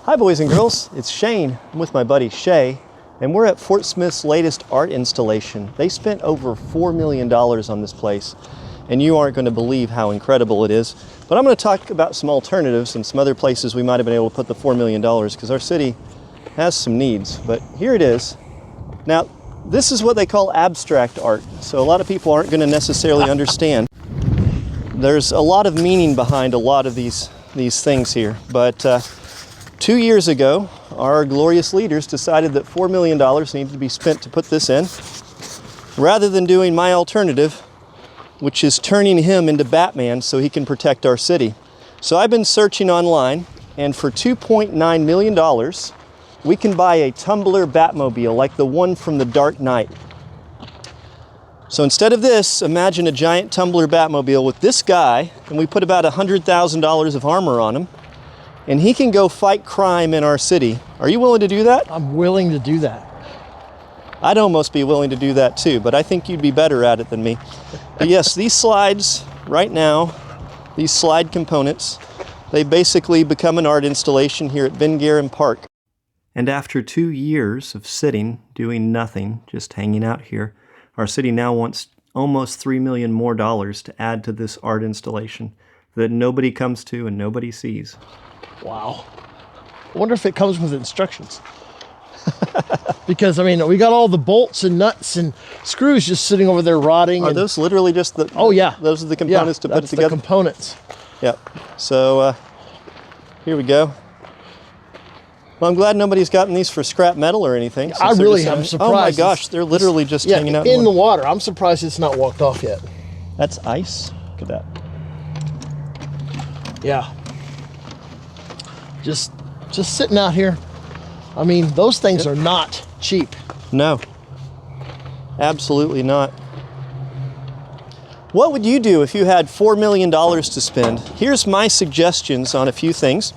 Hi boys and girls, it's Shane. I'm with my buddy Shay, and we're at Fort Smith's latest art installation. They spent over $4 million on this place, and you aren't going to believe how incredible it is. But I'm going to talk about some alternatives and some other places we might have been able to put the $4 million because our city has some needs. But here it is. Now, this is what they call abstract art, so a lot of people aren't going to necessarily understand. There's a lot of meaning behind a lot of these things here, but 2 years ago, our glorious leaders decided that $4 million needed to be spent to put this in, rather than doing my alternative, which is turning him into Batman so he can protect our city. So I've been searching online, and for $2.9 million, we can buy a tumbler Batmobile like the one from The Dark Knight. So instead of this, imagine a giant tumbler Batmobile with this guy, and we put about $100,000 of armor on him, and he can go fight crime in our city. Are you willing to do that? I'm willing to do that. I'd almost be willing to do that too, but I think you'd be better at it than me. But yes, these slides right now, these slide components, they basically become an art installation here at Ben Garin Park. And after 2 years of sitting, doing nothing, just hanging out here, our city now wants almost $3 million more to add to this art installation that nobody comes to and nobody sees. Wow. I wonder if it comes with instructions. Because, I mean, we got all the bolts and nuts and screws just sitting over there rotting. Are those literally just the... Oh, yeah. Those are the components to put that's together? the components. Yep. So, here we go. Well, I'm glad nobody's gotten these for scrap metal or anything. I really am surprised. Oh my gosh, they're literally just hanging out. In the water. I'm surprised it's not walked off yet. That's ice? Look at that. Yeah. Just sitting out here. I mean, those things are not cheap. No. Absolutely not. What would you do if you had $4 million to spend? Here's my suggestions on a few things.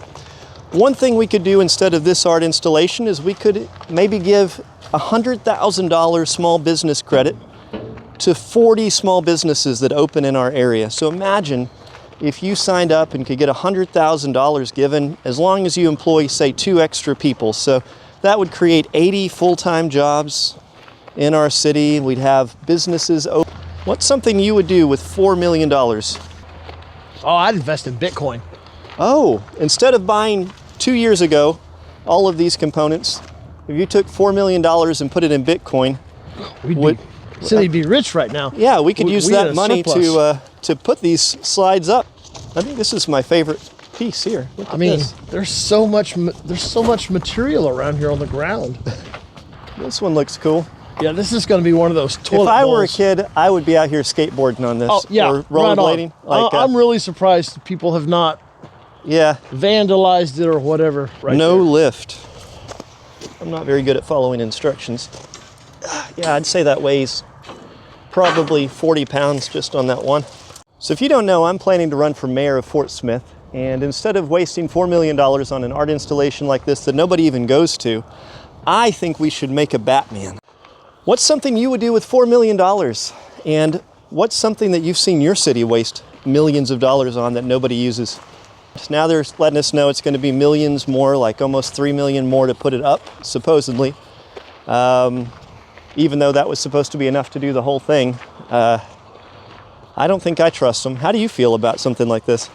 One thing we could do instead of this art installation is we could maybe give $100,000 small business credit to 40 small businesses that open in our area. So imagine if you signed up and could get $100,000 given as long as you employ, say, 2 extra people. So that would create 80 full-time jobs in our city. We'd have businesses open. What's something you would do with $4 million? Oh, I'd invest in Bitcoin. Oh, instead of buying 2 years ago all of these components, if you took $4 million and put it in Bitcoin, City'd be rich right now. Yeah, we could use that money to put these slides up. I think this is my favorite piece here. Look at this. there's so much material around here on the ground. This one looks cool. Yeah, this is going to be one of those toilet If I were a bowls. kid, I would be out here skateboarding on this. Oh, yeah, or rollerblading. right I'm really surprised people have not vandalized it or whatever. No lift. I'm not very good at following instructions. Yeah, I'd say that weighs probably 40 pounds just on that one. So if you don't know, I'm planning to run for mayor of Fort Smith, and instead of wasting $4 million on an art installation like this that nobody even goes to, I think we should make a Batman. What's something you would do with $4 million? And what's something that you've seen your city waste millions of dollars on that nobody uses? Now they're letting us know it's going to be millions more, like almost 3 million more to put it up, supposedly. Even though that was supposed to be enough to do the whole thing. I don't think I trust them. How do you feel about something like this?